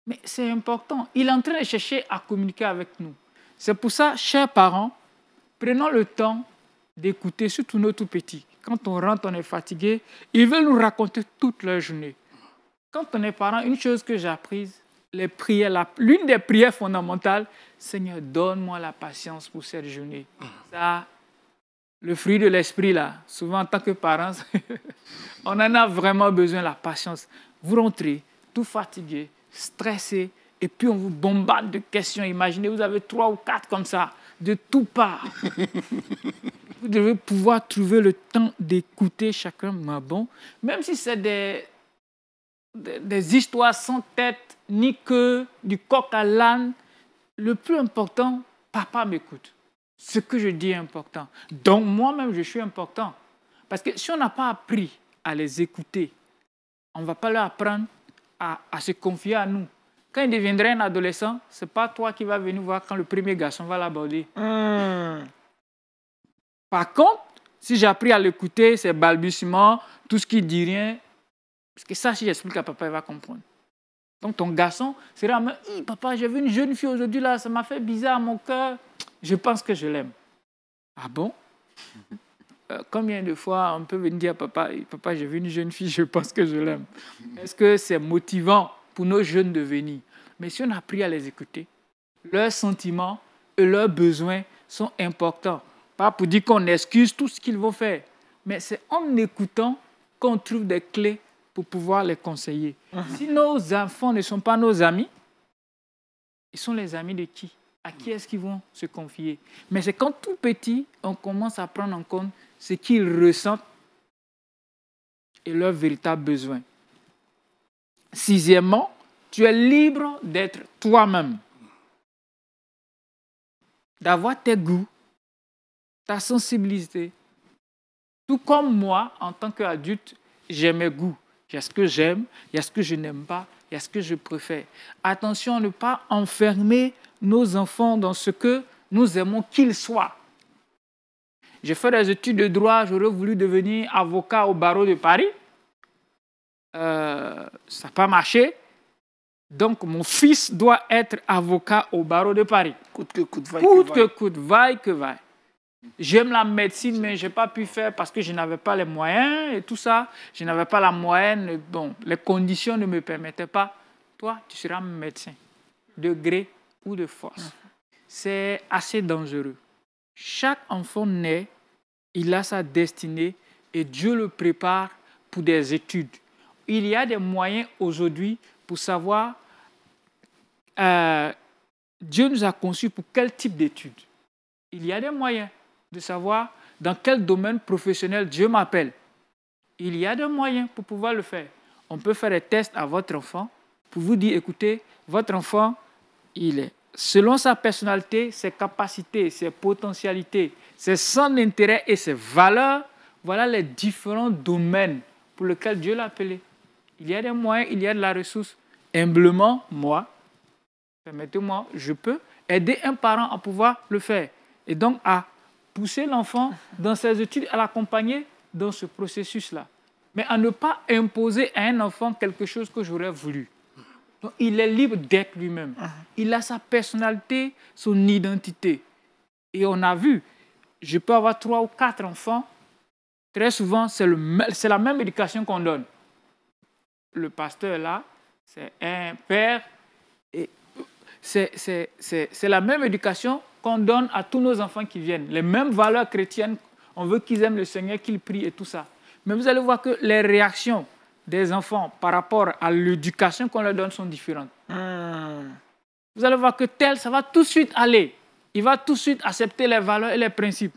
[SPEAKER 4] mais c'est important. Il est en train de chercher à communiquer avec nous. C'est pour ça, chers parents, prenons le temps d'écouter, surtout nos tout petits. Quand on rentre, on est fatigué, ils veulent nous raconter toute leur journée. Quand on est parent, une chose que j'ai apprise, les prières, l'une des prières fondamentales, Seigneur, donne-moi la patience pour cette journée. Ça, le fruit de l'esprit, là, souvent en tant que parents, on en a vraiment besoin, la patience. Vous rentrez, tout fatigué, stressé, et puis on vous bombarde de questions. Imaginez, vous avez 3 ou 4 comme ça, de tout part. Vous devez pouvoir trouver le temps d'écouter chacun, ma bon, même si c'est des histoires sans tête, ni queue, du coq à l'âne. Le plus important, papa m'écoute. Ce que je dis est important. Donc moi-même, je suis important. Parce que si on n'a pas appris à les écouter, on ne va pas leur apprendre à se confier à nous. Quand il deviendra un adolescent, ce n'est pas toi qui vas venir voir quand le premier garçon va l'aborder. Par contre, si j'ai appris à l'écouter, ses balbutiements, tout ce qui dit rien, parce que ça, si j'explique à papa, il va comprendre. Donc ton garçon sera même, papa, j'ai vu une jeune fille aujourd'hui, là, ça m'a fait bizarre à mon cœur. Je pense que je l'aime. Ah bon? Combien de fois on peut venir dire à papa, papa, j'ai vu une jeune fille, je pense que je l'aime. Est-ce que c'est motivant pour nos jeunes de venir? Mais si on a appris à les écouter, leurs sentiments et leurs besoins sont importants. Pas pour dire qu'on excuse tout ce qu'ils vont faire, mais c'est en écoutant qu'on trouve des clés pour pouvoir les conseiller. Si nos enfants ne sont pas nos amis, ils sont les amis de qui? À qui est-ce qu'ils vont se confier? Mais c'est quand tout petit, on commence à prendre en compte ce qu'ils ressentent et leurs véritables besoins. Sixièmement, tu es libre d'être toi-même, d'avoir tes goûts, ta sensibilité. Tout comme moi, en tant qu'adulte, j'ai mes goûts. Il y a ce que j'aime, il y a ce que je n'aime pas, il y a ce que je préfère. Attention à ne pas enfermer nos enfants dans ce que nous aimons qu'ils soient. J'ai fait des études de droit, j'aurais voulu devenir avocat au barreau de Paris. Ça n'a pas marché. Donc, mon fils doit être avocat au barreau de Paris.
[SPEAKER 1] Coûte que coûte,
[SPEAKER 4] vaille que vaille. J'aime la médecine, mais je n'ai pas pu faire parce que je n'avais pas les moyens et tout ça. Je n'avais pas la moyenne. Bon, les conditions ne me permettaient pas. Toi, tu seras médecin, de gré ou de force. C'est assez dangereux. Chaque enfant naît, il a sa destinée et Dieu le prépare pour des études. Il y a des moyens aujourd'hui pour savoir Dieu nous a conçus pour quel type d'études. Il y a des moyens de savoir dans quel domaine professionnel Dieu m'appelle. Il y a des moyens pour pouvoir le faire. On peut faire des tests à votre enfant pour vous dire, écoutez, votre enfant, il est selon sa personnalité, ses capacités, ses potentialités, ses centres d'intérêt et ses valeurs, voilà les différents domaines pour lesquels Dieu l'a appelé. Il y a des moyens, il y a de la ressource. Humblement, moi, permettez-moi, je peux aider un parent à pouvoir le faire. Et donc, à pousser l'enfant dans ses études, à l'accompagner dans ce processus-là. Mais à ne pas imposer à un enfant quelque chose que j'aurais voulu. Donc, il est libre d'être lui-même. Il a sa personnalité, son identité. Et on a vu, je peux avoir 3 ou 4 enfants. Très souvent, c'est la même éducation qu'on donne. Le pasteur là, c'est un père. Et c'est la même éducation qu'on donne à tous nos enfants qui viennent. Les mêmes valeurs chrétiennes. On veut qu'ils aiment le Seigneur, qu'ils prient et tout ça. Mais vous allez voir que les réactions des enfants par rapport à l'éducation qu'on leur donne sont différentes. Vous allez voir que tel, ça va tout de suite aller. Il va tout de suite accepter les valeurs et les principes.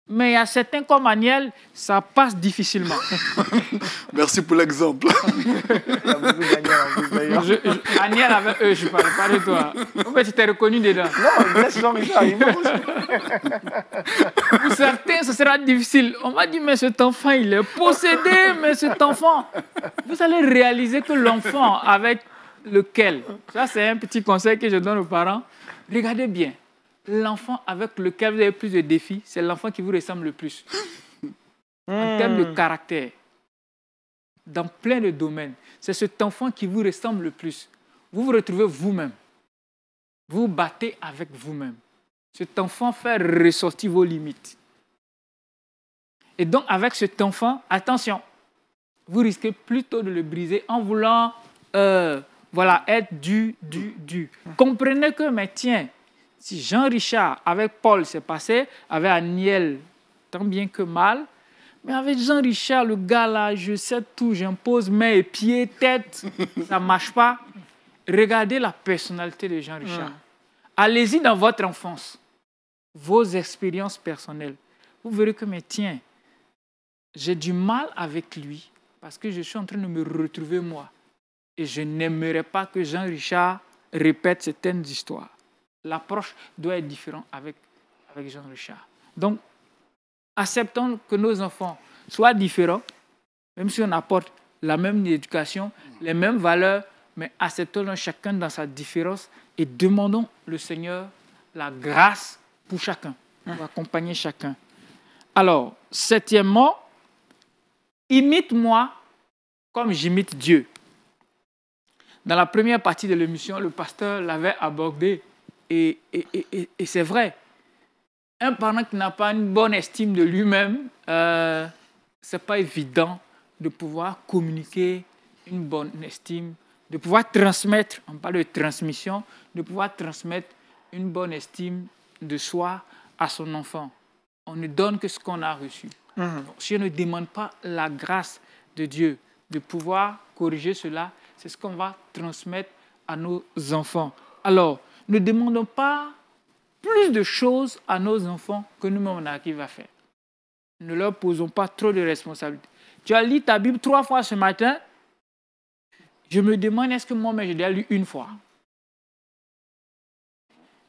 [SPEAKER 4] Mais il y a certains comme Aniel, ça passe difficilement.
[SPEAKER 3] Merci pour l'exemple.
[SPEAKER 4] Aniel avec eux, je ne parle pas de toi. En fait, tu t'es reconnu dedans.
[SPEAKER 1] Non, laisse tomber ça.
[SPEAKER 4] Pour certains, ce sera difficile. On va dire, mais cet enfant, il est possédé, mais cet enfant... Vous allez réaliser que l'enfant, avec lequel, ça c'est un petit conseil que je donne aux parents, regardez bien, l'enfant avec lequel vous avez plus de défis, c'est l'enfant qui vous ressemble le plus. En termes de caractère, dans plein de domaines, c'est cet enfant qui vous ressemble le plus. Vous vous retrouvez vous-même. Vous vous battez avec vous-même. Cet enfant fait ressortir vos limites. Et donc, avec cet enfant, attention, vous risquez plutôt de le briser en voulant être dur. Comprenez que, mais tiens, si Jean-Richard, avec Paul, s'est passé, avec Aniel, tant bien que mal, mais avec Jean-Richard, le gars là, je sais tout, j'impose mains et pieds, tête, ça ne marche pas. Regardez la personnalité de Jean-Richard. Allez-y dans votre enfance, vos expériences personnelles. Vous verrez que, mais tiens, j'ai du mal avec lui parce que je suis en train de me retrouver moi. Et je n'aimerais pas que Jean-Richard répète certaines histoires. L'approche doit être différente avec Jean-Richard. Donc, acceptons que nos enfants soient différents, même si on apporte la même éducation, les mêmes valeurs, mais acceptons chacun dans sa différence et demandons le Seigneur la grâce pour chacun, pour accompagner chacun. Alors, septièmement, imite-moi comme j'imite Dieu. Dans la première partie de l'émission, le pasteur l'avait abordé et c'est vrai. Un parent qui n'a pas une bonne estime de lui-même, ce n'est pas évident de pouvoir communiquer une bonne estime, de pouvoir transmettre, on parle de transmission, de pouvoir transmettre une bonne estime de soi à son enfant. On ne donne que ce qu'on a reçu. Donc, si on ne demande pas la grâce de Dieu de pouvoir corriger cela, c'est ce qu'on va transmettre à nos enfants. Alors, ne demandons pas plus de choses à nos enfants que nous-mêmes on arrive à faire. Ne leur posons pas trop de responsabilités. Tu as lu ta Bible 3 fois ce matin. Je me demande, est-ce que moi-même, je l'ai lu une fois?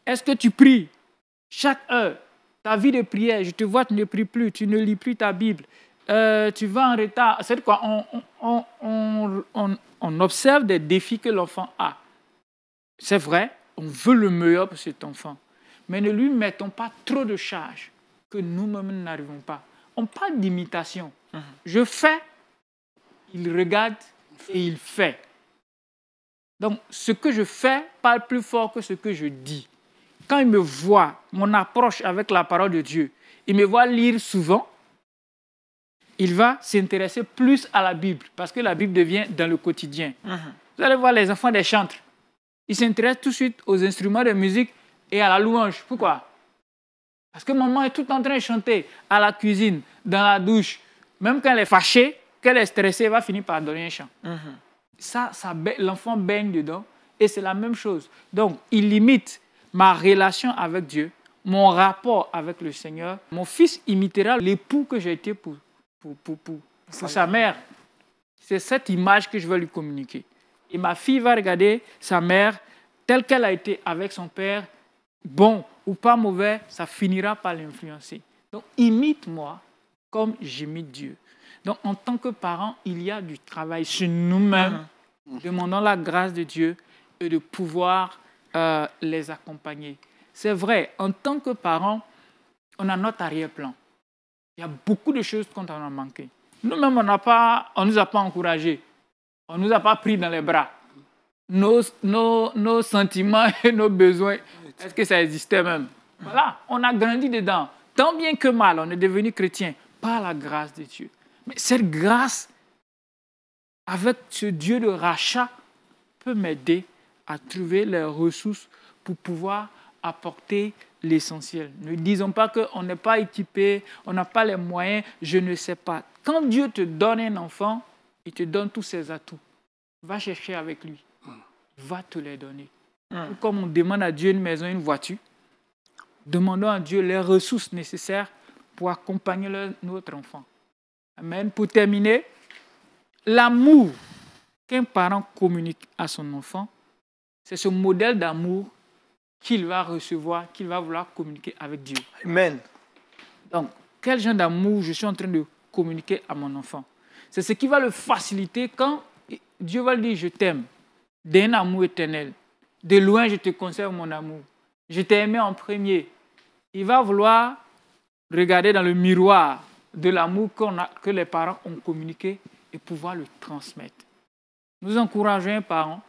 [SPEAKER 4] Est-ce que tu pries chaque heure? Ta vie de prière, je te vois, tu ne pries plus, tu ne lis plus ta Bible. Tu vas en retard. C'est quoi? On observe des défis que l'enfant a. C'est vrai, on veut le meilleur pour cet enfant. Mais ne lui mettons pas trop de charges que nous-mêmes n'arrivons pas. On parle d'imitation. Je fais, il regarde et il fait. Donc, ce que je fais parle plus fort que ce que je dis. Quand il me voit, mon approche avec la parole de Dieu, il me voit lire souvent, il va s'intéresser plus à la Bible, parce que la Bible devient dans le quotidien. Vous allez voir les enfants des chantres. Ils s'intéressent tout de suite aux instruments de musique et à la louange. Pourquoi? Parce que maman est tout en train de chanter à la cuisine, dans la douche. Même quand elle est fâchée, qu'elle est stressée, elle va finir par donner un chant. L'enfant baigne dedans et c'est la même chose. Donc, il limite ma relation avec Dieu, mon rapport avec le Seigneur. Mon fils imitera l'époux que j'ai été pour sa mère. C'est cette image que je veux lui communiquer. Et ma fille va regarder sa mère telle qu'elle a été avec son père, bon ou pas mauvais, ça finira par l'influencer. Donc, imite-moi comme j'imite Dieu. Donc, en tant que parents, il y a du travail sur nous-mêmes. Demandons la grâce de Dieu et de pouvoir les accompagner. C'est vrai, en tant que parents, on a notre arrière-plan. Il y a beaucoup de choses qu'on en a manqué. Nous-mêmes, on ne nous a pas encouragés. On ne nous a pas pris dans les bras. Nos sentiments et nos besoins, est-ce que ça existait même? Voilà, on a grandi dedans. Tant bien que mal, on est devenu chrétien par la grâce de Dieu. Mais cette grâce, avec ce Dieu de rachat, peut m'aider à trouver les ressources pour pouvoir apporter l'essentiel. Ne disons pas qu'on n'est pas équipé, on n'a pas les moyens, je ne sais pas. Quand Dieu te donne un enfant, il te donne tous ses atouts. Va chercher avec lui. Il va te les donner. Comme on demande à Dieu une maison, une voiture, demandons à Dieu les ressources nécessaires pour accompagner notre enfant. Amen. Pour terminer, l'amour qu'un parent communique à son enfant, c'est ce modèle d'amour qu'il va recevoir, qu'il va vouloir communiquer avec Dieu.
[SPEAKER 1] Amen.
[SPEAKER 4] Donc, quel genre d'amour je suis en train de communiquer à mon enfant? C'est ce qui va le faciliter quand Dieu va lui dire « je t'aime ». d'un amour éternel. De loin, je te conserve mon amour. Je t'ai aimé en premier. Il va vouloir regarder dans le miroir de l'amour que les parents ont communiqué et pouvoir le transmettre. Nous encourageons un parent.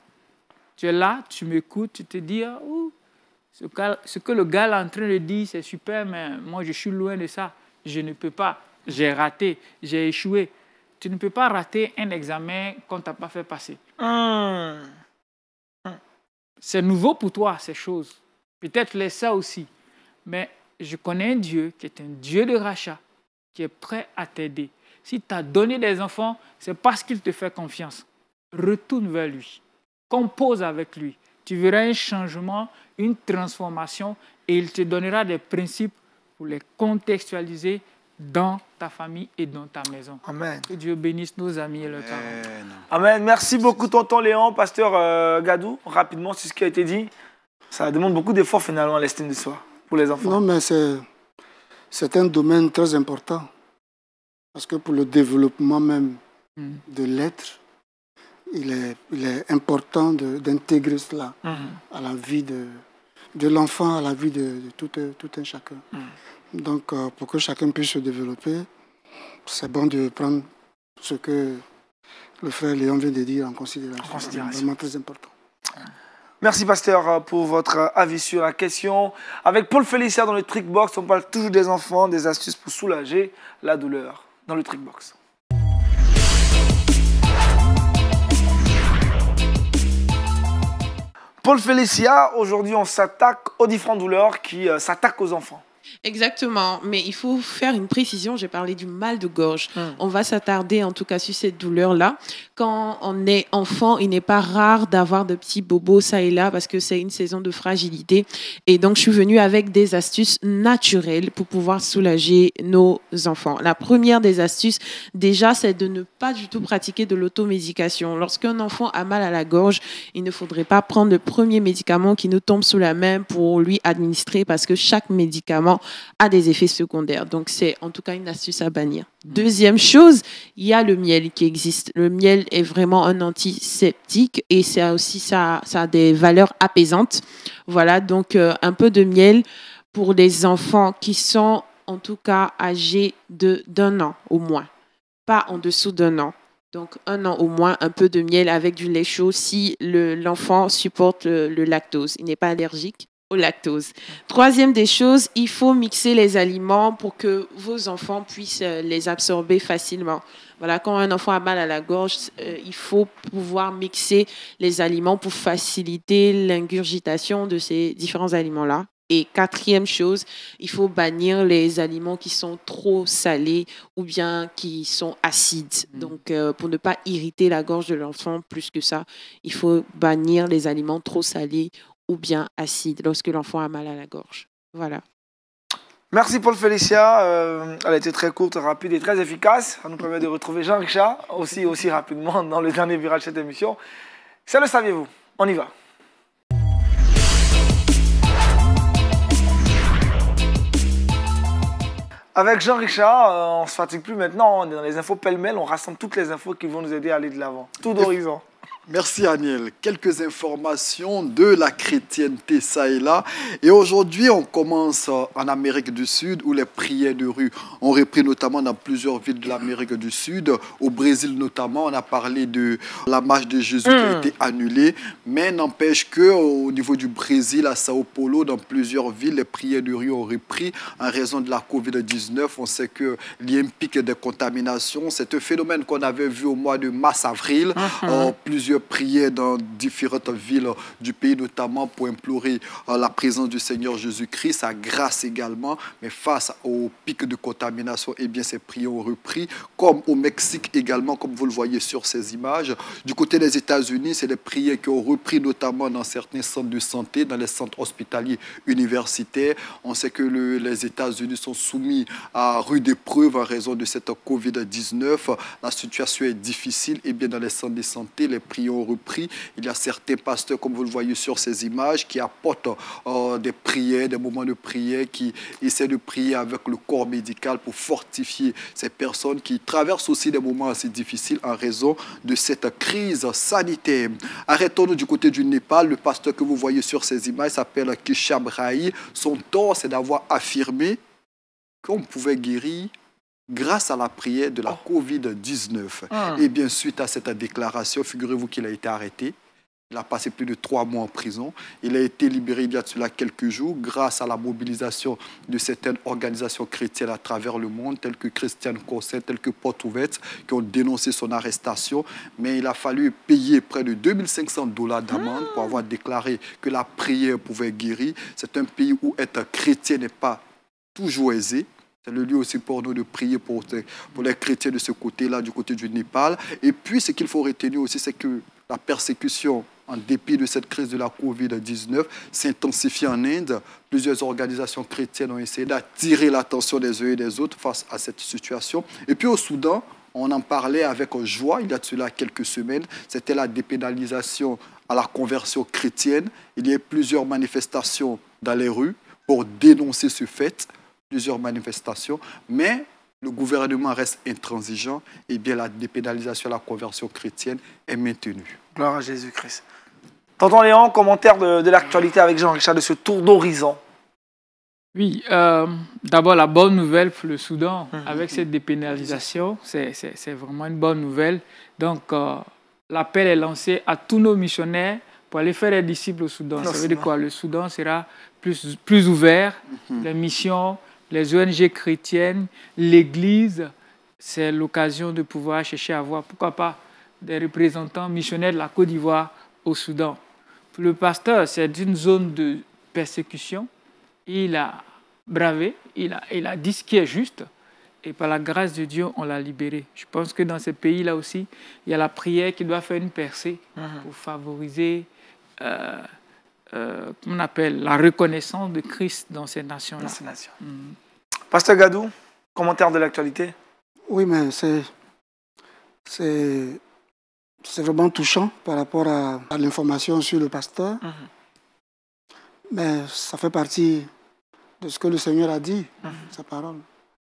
[SPEAKER 4] Tu es là, tu m'écoutes, tu te dis, ce que le gars est en train de dire, c'est super, mais moi, je suis loin de ça. Je ne peux pas. J'ai raté, j'ai échoué. Tu ne peux pas rater un examen qu'on ne t'a pas fait passer. C'est nouveau pour toi, ces choses. Peut-être les ça aussi. Mais je connais un Dieu qui est un Dieu de rachat, qui est prêt à t'aider. Si tu as donné des enfants, c'est parce qu'il te fait confiance. Retourne vers lui. Compose avec lui. Tu verras un changement, une transformation et il te donnera des principes pour les contextualiser dans ta famille et dans ta maison.
[SPEAKER 1] Amen.
[SPEAKER 4] Que Dieu bénisse nos amis et leurs parents.
[SPEAKER 1] Amen. Merci beaucoup, tonton Léon, pasteur Gadou. Rapidement, c'est ce qui a été dit. Ça demande beaucoup d'efforts finalement, l'estime de soi, pour les enfants.
[SPEAKER 2] Non, mais c'est un domaine très important. Parce que pour le développement même de l'être, il est important d'intégrer cela à la vie de l'enfant, à la vie de tout un chacun. Donc, pour que chacun puisse se développer, c'est bon de prendre ce que le frère Léon vient de dire en considération. C'est vraiment très important.
[SPEAKER 1] Merci, pasteur, pour votre avis sur la question. Avec Paul Félicia dans le Trickbox, on parle toujours des enfants, des astuces pour soulager la douleur dans le Trickbox. Paul Félicia, aujourd'hui, on s'attaque aux différentes douleurs qui s'attaquent aux enfants.
[SPEAKER 5] Exactement, mais il faut faire une précision. J'ai parlé du mal de gorge. On va s'attarder en tout cas sur cette douleur-là. Quand on est enfant, il n'est pas rare d'avoir de petits bobos ça et là parce que c'est une saison de fragilité. Et donc, je suis venue avec des astuces naturelles pour pouvoir soulager nos enfants. La première des astuces, déjà, c'est de ne pas du tout pratiquer de l'automédication. Lorsqu'un enfant a mal à la gorge, il ne faudrait pas prendre le premier médicament qui nous tombe sous la main pour lui administrer parce que chaque médicament a des effets secondaires. Donc, c'est en tout cas une astuce à bannir. Deuxième chose, il y a le miel qui existe. Le miel est vraiment un antiseptique et ça a des valeurs apaisantes. Voilà, donc un peu de miel pour les enfants qui sont en tout cas âgés d'un an au moins, pas en dessous d'un an. Donc, 1 an au moins, un peu de miel avec du lait chaud si l'enfant supporte le lactose. Il n'est pas allergique au lactose. Troisième des choses, il faut mixer les aliments pour que vos enfants puissent les absorber facilement. Voilà, quand un enfant a mal à la gorge, il faut pouvoir mixer les aliments pour faciliter l'ingurgitation de ces différents aliments-là. Et quatrième chose, il faut bannir les aliments qui sont trop salés ou bien qui sont acides. Donc, pour ne pas irriter la gorge de l'enfant plus que ça, il faut bannir les aliments trop salés ou bien acides lorsque l'enfant a mal à la gorge. Voilà.
[SPEAKER 1] Merci Paul Félicia. Elle a été très courte, rapide et très efficace. Ça nous permet de retrouver Jean-Richard aussi rapidement dans le dernier virage de cette émission. Ça le saviez-vous? On y va. Avec Jean-Richard, on ne se fatigue plus maintenant, on est dans les infos pêle-mêle, on rassemble toutes les infos qui vont nous aider à aller de l'avant. Tout d'horizon.
[SPEAKER 3] Merci Aniel. Quelques informations de la chrétienté ça et là. Et aujourd'hui, on commence en Amérique du Sud où les prières de rue ont repris notamment dans plusieurs villes de l'Amérique du Sud. Au Brésil notamment, on a parlé de la marche de Jésus qui a été annulée. Mais n'empêche qu'au niveau du Brésil, à Sao Paulo, dans plusieurs villes, les prières de rue ont repris en raison de la Covid-19. On sait qu'il y a un pic de contamination. C'est un phénomène qu'on avait vu au mois de mars-avril. Plusieurs prières dans différentes villes du pays, notamment pour implorer la présence du Seigneur Jésus-Christ, sa grâce également. Mais face au pic de contamination, eh bien, ces prières ont repris, comme au Mexique également, comme vous le voyez sur ces images. Du côté des États-Unis, c'est des prières qui ont repris, notamment dans certains centres de santé, dans les centres hospitaliers universitaires. On sait que les États-Unis sont soumis à rude épreuve en raison de cette Covid-19. La situation est difficile. Eh bien, dans les centres de santé, les prières qui ont repris. Il y a certains pasteurs, comme vous le voyez sur ces images, qui apportent des prières, des moments de prière, qui essaient de prier avec le corps médical pour fortifier ces personnes qui traversent aussi des moments assez difficiles en raison de cette crise sanitaire. Arrêtons-nous du côté du Népal. Le pasteur que vous voyez sur ces images s'appelle Keshab Rai. Son tort, c'est d'avoir affirmé qu'on pouvait guérir grâce à la prière de la COVID-19. Et bien, suite à cette déclaration, figurez-vous qu'il a été arrêté. Il a passé plus de 3 mois en prison. Il a été libéré il y a de cela quelques jours grâce à la mobilisation de certaines organisations chrétiennes à travers le monde, telles que Christian Corset, telles que Porte Ouverte, qui ont dénoncé son arrestation. Mais il a fallu payer près de $2500 d'amende pour avoir déclaré que la prière pouvait guérir. C'est un pays où être chrétien n'est pas toujours aisé. C'est le lieu aussi pour nous de prier pour les chrétiens de ce côté-là, du côté du Népal. Et puis, ce qu'il faut retenir aussi, c'est que la persécution, en dépit de cette crise de la COVID-19, s'intensifie en Inde. Plusieurs organisations chrétiennes ont essayé d'attirer l'attention des uns et des autres face à cette situation. Et puis au Soudan, on en parlait avec joie il y a de cela quelques semaines. C'était la dépénalisation à la conversion chrétienne. Il y a eu plusieurs manifestations dans les rues pour dénoncer ce fait. Plusieurs manifestations, mais le gouvernement reste intransigeant et bien la dépénalisation à la conversion chrétienne est maintenue.
[SPEAKER 1] Gloire à Jésus-Christ. Tonton Léon, commentaire de l'actualité avec Jean-Richard de ce tour d'horizon.
[SPEAKER 4] Oui, d'abord la bonne nouvelle pour le Soudan, avec cette dépénalisation, c'est vraiment une bonne nouvelle. Donc l'appel est lancé à tous nos missionnaires pour aller faire des disciples au Soudan. Ça veut dire quoi? Le Soudan sera plus ouvert, les missions, les ONG chrétiennes, l'Église, c'est l'occasion de pouvoir chercher à voir, pourquoi pas, des représentants missionnaires de la Côte d'Ivoire au Soudan. Pour le pasteur, c'est une zone de persécution. Il a bravé, il a dit ce qui est juste, et par la grâce de Dieu, on l'a libéré. Je pense que dans ces pays-là aussi, il y a la prière qui doit faire une percée pour favoriser qu'on appelle la reconnaissance de Christ dans ces nations-là.
[SPEAKER 1] Pasteur Gadou, commentaire de l'actualité.
[SPEAKER 2] Oui, mais c'est vraiment touchant par rapport à l'information sur le pasteur. Mais ça fait partie de ce que le Seigneur a dit, sa parole.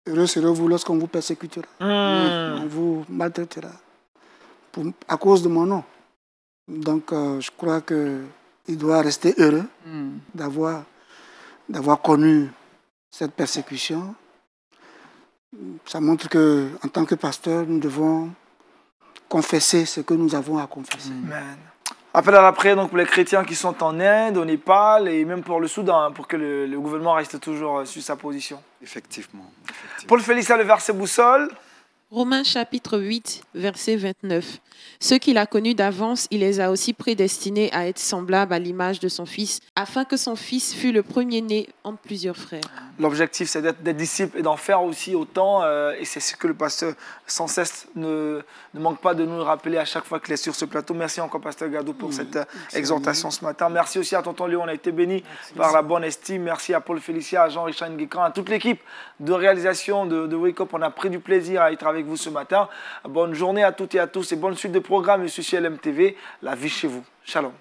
[SPEAKER 2] Heureux serez-vous lorsqu'on vous persécutera, on vous maltraitera à cause de mon nom. Donc, je crois qu'il doit rester heureux d'avoir connu cette persécution. Ça montre qu'en tant que pasteur, nous devons confesser ce que nous avons à confesser.
[SPEAKER 1] Amen. Appel à la prière donc, pour les chrétiens qui sont en Inde, au Népal et même pour le Soudan, pour que le gouvernement reste toujours sur sa position.
[SPEAKER 3] Effectivement.
[SPEAKER 1] Paul Félix a le verset boussole.
[SPEAKER 5] Romains chapitre 8, verset 29. Ceux qu'il a connus d'avance, il les a aussi prédestinés à être semblables à l'image de son Fils, afin que son Fils fût le premier-né entre plusieurs frères.
[SPEAKER 1] L'objectif, c'est d'être des disciples et d'en faire aussi autant. Et c'est ce que le pasteur, sans cesse, ne manque pas de nous le rappeler à chaque fois qu'il est sur ce plateau. Merci encore, pasteur Gadou, pour cette exhortation ce matin. Merci aussi à tonton Léon, on a été bénis par la bonne estime. Merci à Paul Félicia, à Jean-Richard Nguécan, à toute l'équipe de réalisation de Wake Up. On a pris du plaisir à être avec vous ce matin. Bonne journée à toutes et à tous et bonne suite de programme sur CLM TV. La vie chez vous. Shalom.